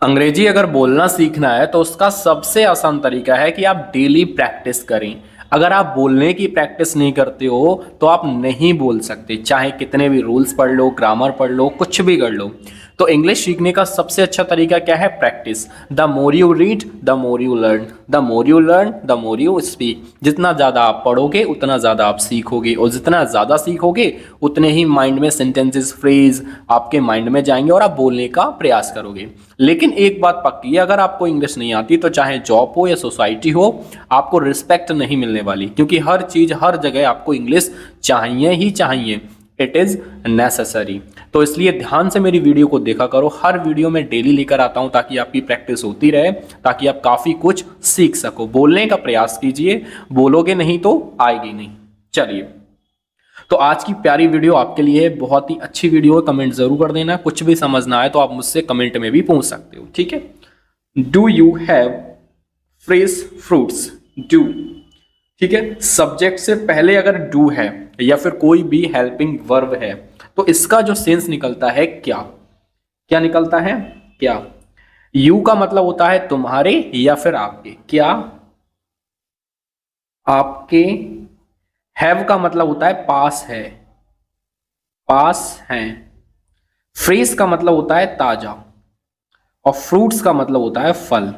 अंग्रेजी अगर बोलना सीखना है तो उसका सबसे आसान तरीका है कि आप डेली प्रैक्टिस करें। अगर आप बोलने की प्रैक्टिस नहीं करते हो तो आप नहीं बोल सकते, चाहे कितने भी रूल्स पढ़ लो, ग्रामर पढ़ लो, कुछ भी कर लो। तो इंग्लिश सीखने का सबसे अच्छा तरीका क्या है? Practice. The more you read the more you learn, the more you learn the more you speak. जितना ज़्यादा आप पढ़ोगे उतना ज़्यादा आप सीखोगे, और जितना ज़्यादा सीखोगे उतने ही माइंड में सेंटेंसेस, फ्रेज आपके माइंड में जाएंगे और आप बोलने का प्रयास करोगे। लेकिन एक बात पक्की है, अगर आपको इंग्लिश नहीं आती तो चाहे जॉब हो या सोसाइटी हो, आपको रिस्पेक्ट नहीं मिलने वाली, क्योंकि हर चीज़ हर जगह आपको इंग्लिश चाहिए ही चाहिए। It is necessary. तो इसलिए ध्यान से मेरी वीडियो को देखा करो। हर वीडियो में डेली लेकर आता हूं ताकि आपकी प्रैक्टिस होती रहे, ताकि आप काफ़ी कुछ सीख सको। बोलने का प्रयास कीजिए, बोलोगे नहीं तो आएगी नहीं। चलिए, तो आज की प्यारी वीडियो आपके लिए बहुत ही अच्छी वीडियो है। कमेंट जरूर कर देना। कुछ भी समझना है तो आप मुझसे कमेंट में भी पूछ सकते हो, ठीक है। Do you have fresh fruits? Do, ठीक है। सब्जेक्ट से पहले अगर डू है या फिर कोई भी हेल्पिंग वर्ब है तो इसका जो सेंस निकलता है क्या? क्या निकलता है? क्या। यू का मतलब होता है तुम्हारे या फिर आपके। क्या? आपके। हैव का मतलब होता है पास है, पास है। फ्रेश का मतलब होता है ताजा, और फ्रूट्स का मतलब होता है फल।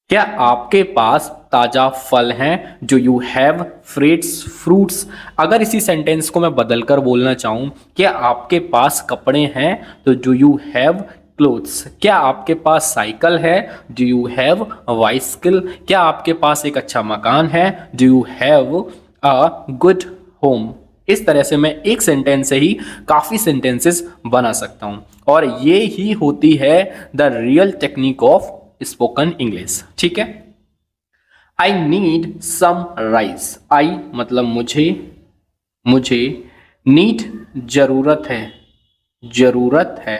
क्या आपके पास ताजा फल हैं? जो यू हैव फ्रेश फ्रूट्स। अगर इसी सेंटेंस को मैं बदलकर बोलना चाहूं, क्या आपके पास कपड़े हैं? तो डू यू हैव क्लोथ्स। क्या आपके पास साइकिल है? Do you have bicycle. क्या आपके पास एक अच्छा मकान है? Do you have a good home. इस तरह से मैं एक सेंटेंस से ही काफी सेंटेंसेस बना सकता हूं, और ये ही होती है the real technique of spoken English, ठीक है। I need some rice. आई मतलब मुझे, मुझे। नीड जरूरत है, जरूरत है।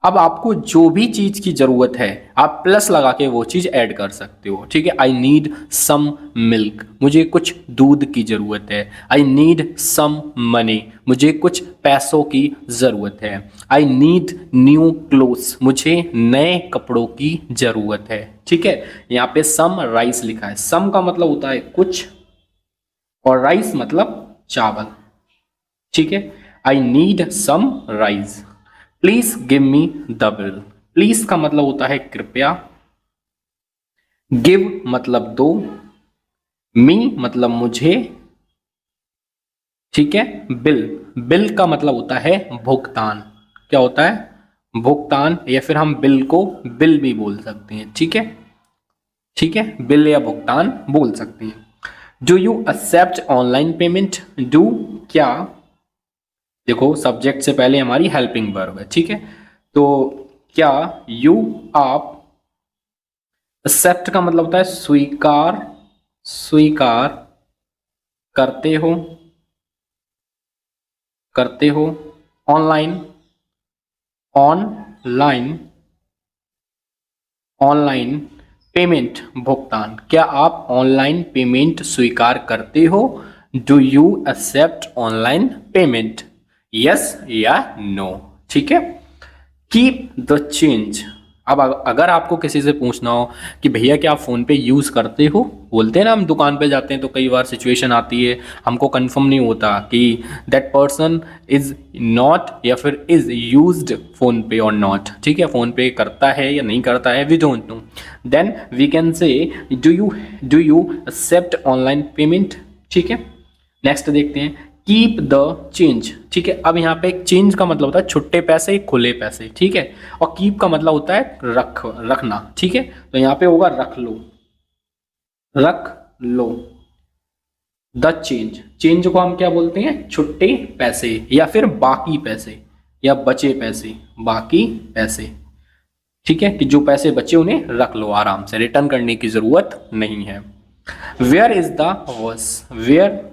अब आपको जो भी चीज की जरूरत है आप प्लस लगा के वो चीज ऐड कर सकते हो, ठीक है। आई नीड सम मिल्क, मुझे कुछ दूध की जरूरत है। आई नीड सम मनी, मुझे कुछ पैसों की जरूरत है। आई नीड न्यू क्लोथ्स, मुझे नए कपड़ों की जरूरत है, ठीक है। यहाँ पे सम राइस लिखा है। सम का मतलब होता है कुछ, और राइस मतलब चावल, ठीक है। I need some rice. Please give me the bill. Please का मतलब होता है कृपया, गिव मतलब दो, मी मतलब मुझे, ठीक है। बिल, बिल का मतलब होता है भुगतान। क्या होता है? भुगतान, या फिर हम बिल को बिल भी बोल सकते हैं, ठीक है, ठीक है। बिल या भुगतान बोल सकते हैं। Do you accept online payment? Do क्या, देखो सब्जेक्ट से पहले हमारी हेल्पिंग वर्ब है, ठीक है। तो क्या यू, आप। एक्सेप्ट का मतलब होता है स्वीकार, स्वीकार करते हो, करते हो। ऑनलाइन, ऑनलाइन, ऑनलाइन पेमेंट भुगतान। क्या आप ऑनलाइन पेमेंट स्वीकार करते हो? Do you accept online payment? Yes या नो, ठीक है। Keep the change. अब अगर आपको किसी से पूछना हो कि भैया क्या आप फोन पे यूज करते हो, बोलते हैं ना हम दुकान पे जाते हैं तो कई बार सिचुएशन आती है, हमको कंफर्म नहीं होता कि दैट पर्सन इज नॉट या फिर इज यूज्ड फोन पे और नॉट, ठीक है। फोन पे करता है या नहीं करता है, we don't know. Then we can say do you accept online payment, ठीक है। नेक्स्ट देखते हैं, कीप द चेंज, ठीक है। अब यहाँ पे चेंज का मतलब होता है छुट्टे पैसे, खुले पैसे, ठीक है। और कीप का मतलब होता है रखना, ठीक है। तो यहाँ पे होगा रख लो, रख लो। द चेंज, चेंज को हम क्या बोलते हैं? छुट्टे पैसे या फिर बाकी पैसे या बचे पैसे, बाकी पैसे, ठीक है। कि जो पैसे बचे उन्हें रख लो आराम से, रिटर्न करने की जरूरत नहीं है। Where is the bus? Where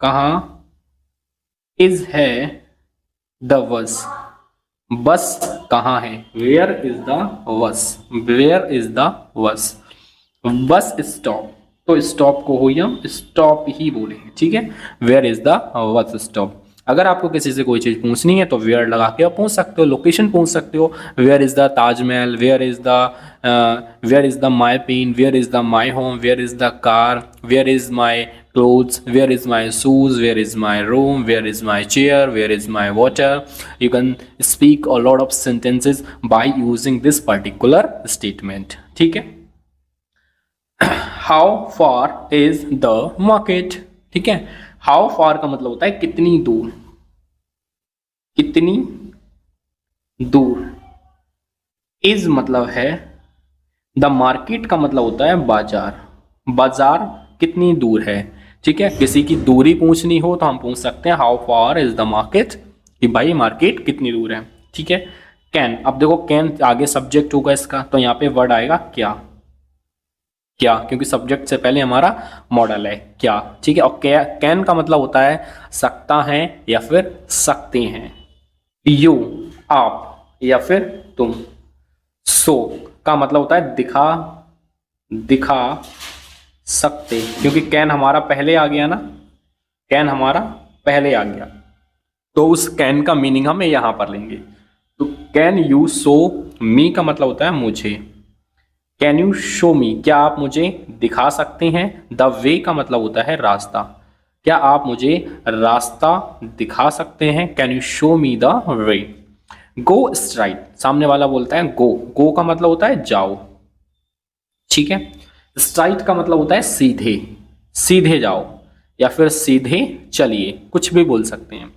कहाँ, इज है, द बस, बस कहाँ है? Where is the bus, where is the bus. Bus stop, तो स्टॉप को हो या स्टॉप ही बोलेंगे, ठीक है। Where is the bus stop? अगर आपको किसी से कोई चीज़ पूछनी है तो वेयर लगा के आप पूछ सकते हो, लोकेशन पूछ सकते हो, where is the Taj Mahal, where is the my pen, where is the my home, where is the car, where is my clothes, where is my shoes, where is my room, where is my chair, where is my water. You can speak a lot of sentences by using this particular statement. ठीक है. How far is the market? ठीक है. How far का मतलब होता है कितनी दूर, कितनी दूर. is मतलब है, the market का मतलब होता है बाजार, बाजार कितनी दूर है. ठीक है. किसी की दूरी पूछनी हो तो हम पूछ सकते हैं how far is the market, कि भाई मार्केट कितनी दूर है. ठीक है. कैन, अब देखो कैन आगे सब्जेक्ट होगा इसका, तो यहाँ पे वर्ड आएगा क्या, क्या, क्योंकि सब्जेक्ट से पहले हमारा मॉडल है क्या. ठीक है. और कैन का मतलब होता है सकता है या फिर सकते हैं. यू आप या फिर तुम. सो का मतलब होता है दिखा, दिखा सकते, क्योंकि कैन हमारा पहले आ गया ना, कैन हमारा पहले आ गया, तो उस कैन का मीनिंग हम यहां पर लेंगे. तो कैन यू शो मी का मतलब होता है मुझे. कैन यू शो मी, क्या आप मुझे दिखा सकते हैं. द वे का मतलब होता है रास्ता, क्या आप मुझे रास्ता दिखा सकते हैं. Can you show me the way. Go straight, सामने वाला बोलता है गो, गो का मतलब होता है जाओ. ठीक है. स्ट्राइट का मतलब होता है सीधे, सीधे जाओ या फिर सीधे चलिए, कुछ भी बोल सकते हैं.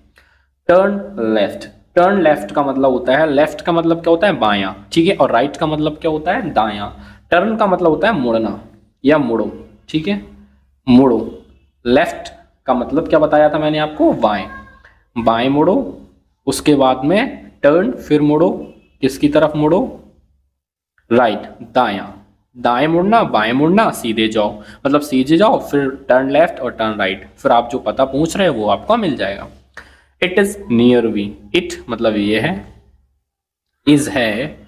टर्न लेफ्ट, टर्न लेफ्ट का मतलब होता है, लेफ्ट का मतलब क्या होता है बायां. ठीक है. और राइट का मतलब क्या होता है दायां. टर्न का मतलब होता है मुड़ना या मुड़ो. ठीक है. मुड़ो. लेफ्ट का मतलब क्या बताया था मैंने आपको, बाएं, बाएं मुड़ो. उसके बाद में टर्न, फिर मुड़ो, किसकी तरफ मुड़ो, राइट, दायां, दाएं मुड़ना, बाएं मुड़ना, सीधे जाओ, मतलब सीधे जाओ, फिर टर्न लेफ्ट और टर्न राइट. फिर आप जो पता पूछ रहे हैं वो आपको मिल जाएगा. It is near we, it मतलब ये है, इज है,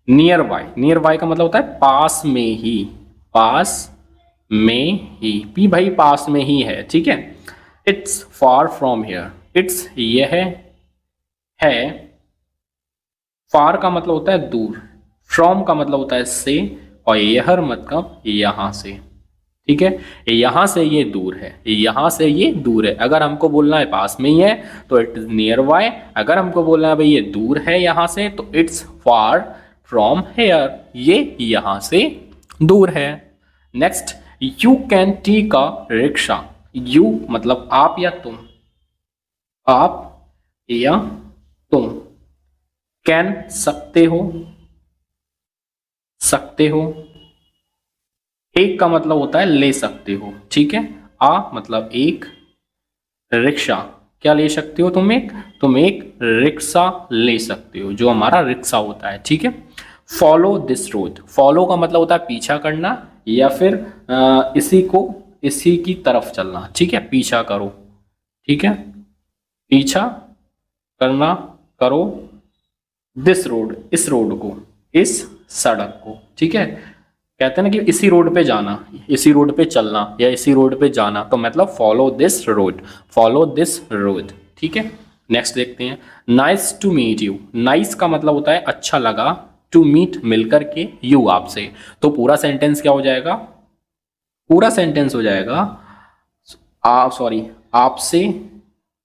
नियर बाय, नियर बाय का मतलब होता है पास में ही, पास में ही, पी भाई पास में ही है. ठीक है. It's far from here, it's ये है, फार का मतलब होता है दूर, फ्रॉम का मतलब होता है से, और यहर मतलब यहां से. ठीक है. यहां से ये दूर है, यहां से ये दूर है. अगर हमको बोलना है पास में ही है तो इट इज नियर बाय. अगर हमको बोलना है भाई ये दूर है यहां से तो इट्स फार फ्रॉम हेयर, ये यहां से दूर है. Next, you can take a rickshaw. You मतलब आप या तुम, आप या तुम. कैन सकते हो, सकते हो. एक का मतलब होता है ले सकते हो. ठीक है. आ मतलब एक, रिक्शा क्या ले सकते हो तुम, एक रिक्शा ले सकते हो, जो हमारा रिक्शा होता है. ठीक है. फॉलो दिस रोड, फॉलो का मतलब होता है पीछा करना या फिर इसी की तरफ चलना. ठीक है. पीछा करो. ठीक है. पीछा करना, करो. दिस रोड, इस रोड को, इस सड़क को. ठीक है. कहते हैं ना कि इसी रोड पे जाना, इसी रोड पे चलना या इसी रोड पे जाना, तो मतलब follow this road, follow this road. ठीक है. नेक्स्ट देखते हैं. Nice to meet you, nice का मतलब होता है अच्छा लगा, टू मीट मिलकर के, यू आपसे. तो पूरा सेंटेंस क्या हो जाएगा, पूरा सेंटेंस हो जाएगा आपसे,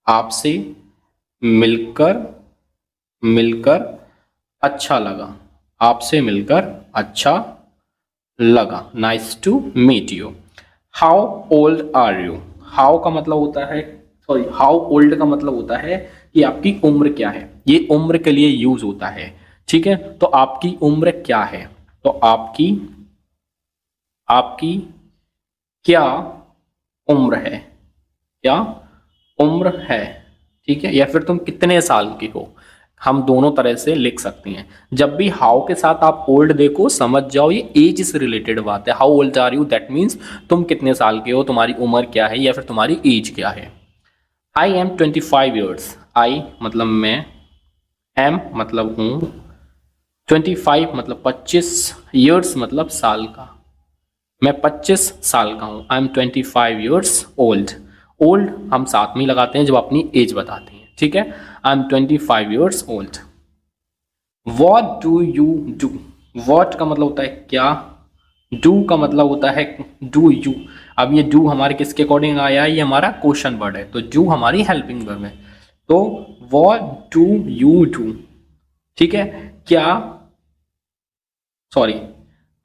आपसे मिलकर, मिलकर अच्छा लगा, आपसे मिलकर अच्छा लगा. Nice to meet you. How old are you, how का मतलब होता है, हाउ ओल्ड का मतलब होता है कि आपकी उम्र क्या है. ये उम्र के लिए यूज होता है. ठीक है. तो आपकी उम्र क्या है, तो आपकी क्या उम्र है, क्या उम्र है. ठीक है. या फिर तुम कितने साल की हो, हम दोनों तरह से लिख सकते हैं. जब भी हाउ के साथ आप ओल्ड देखो समझ जाओ ये एज से रिलेटेड बात है. How old are you that means तुम कितने साल के हो, तुम्हारी उम्र क्या है या फिर तुम्हारी एज क्या है. आई एम 25 ईयर्स, आई मतलब मैं, एम मतलब हूँ, 25 मतलब 25, ईयर्स मतलब साल का, मैं 25 साल का हूँ. I am 25 years old. Old हम साथ में लगाते हैं जब अपनी एज बताते हैं. ठीक है, I am 25 years old. What do you do? What का मतलब होता है क्या, do का मतलब होता है do you. अब ये do हमारे किसके अकॉर्डिंग आया है, ये हमारा क्वेश्चन वर्ड है, तो do हमारी हेल्पिंग वर्ब है, तो what do you do, ठीक है, क्या, सॉरी,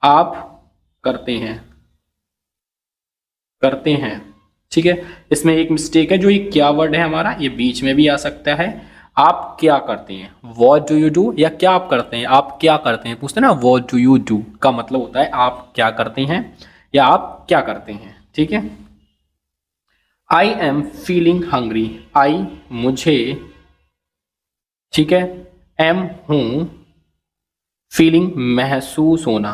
आप करते हैं, ठीक है। इसमें एक मिस्टेक है, जो ये क्या वर्ड है हमारा, ये बीच में भी आ सकता है। आप क्या करते हैं, व्हाट डू यू डू, या क्या आप करते हैं, आप क्या करते हैं, पूछते हैं ना, व्हाट डू यू डू का मतलब होता है आप क्या करते हैं या आप क्या करते हैं, ठीक है। आई एम फीलिंग हंग्री, आई मुझे, ठीक है, एम हूं, फीलिंग महसूस होना,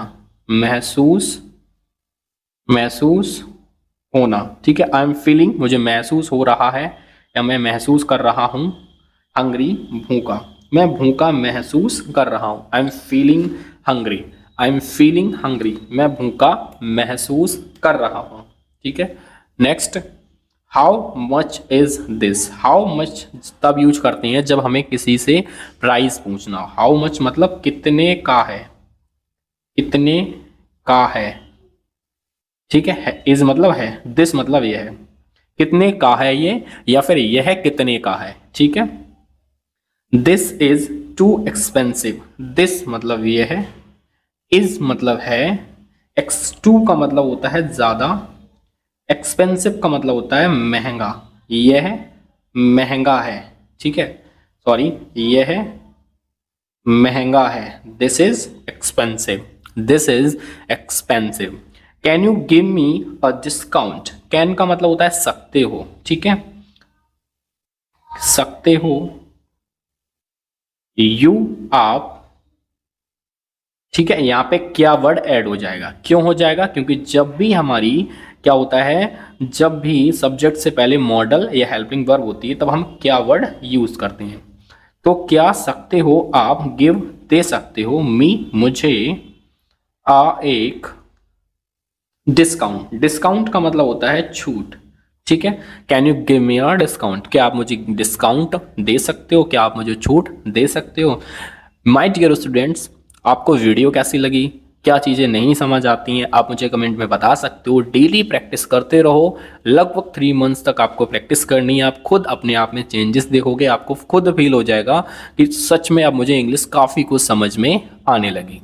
महसूस होना, ठीक है। आई एम फीलिंग मुझे महसूस हो रहा है या मैं महसूस कर रहा हूं, हंग्री भूखा, मैं भूखा महसूस कर रहा हूं, I am feeling hungry, I am feeling hungry, मैं भूखा महसूस कर रहा हूं, ठीक है। Next, how much is this, how much तब यूज करते हैं जब हमें किसी से प्राइस पूछना हो। हाउ मच मतलब कितने का है, कितने का है, ठीक है, इज मतलब है, दिस मतलब यह है, कितने का है ये, या फिर यह कितने का है, ठीक है। This is too expensive, this मतलब यह है, इज मतलब है, टू का मतलब होता है ज्यादा, एक्सपेंसिव का मतलब होता है महंगा, यह महंगा है, ठीक है, सॉरी, यह महंगा है, this is expensive, this is expensive. Can you give me a discount, can का मतलब होता है सकते हो, ठीक है, सकते हो, यू आप, ठीक है, यहां पे क्या वर्ड ऐड हो जाएगा, क्यों हो जाएगा, क्योंकि जब भी हमारी क्या होता है, जब भी सब्जेक्ट से पहले मॉडल या हेल्पिंग वर्ब होती है तब हम क्या वर्ड यूज करते हैं। तो क्या सकते हो आप, गिव दे सकते हो, मी मुझे, एक डिस्काउंट, डिस्काउंट का मतलब होता है छूट, ठीक है। Can you give me a discount, क्या आप मुझे डिस्काउंट दे सकते हो, क्या आप मुझे छूट दे सकते हो। माय डियर स्टूडेंट्स, आपको वीडियो कैसी लगी, क्या चीज़ें नहीं समझ आती हैं, आप मुझे कमेंट में बता सकते हो। डेली प्रैक्टिस करते रहो, लगभग 3 मंथ्स तक आपको प्रैक्टिस करनी है, आप खुद अपने आप में चेंजेस देखोगे, आपको खुद फील हो जाएगा कि सच में अब मुझे इंग्लिश काफ़ी कुछ समझ में आने लगी।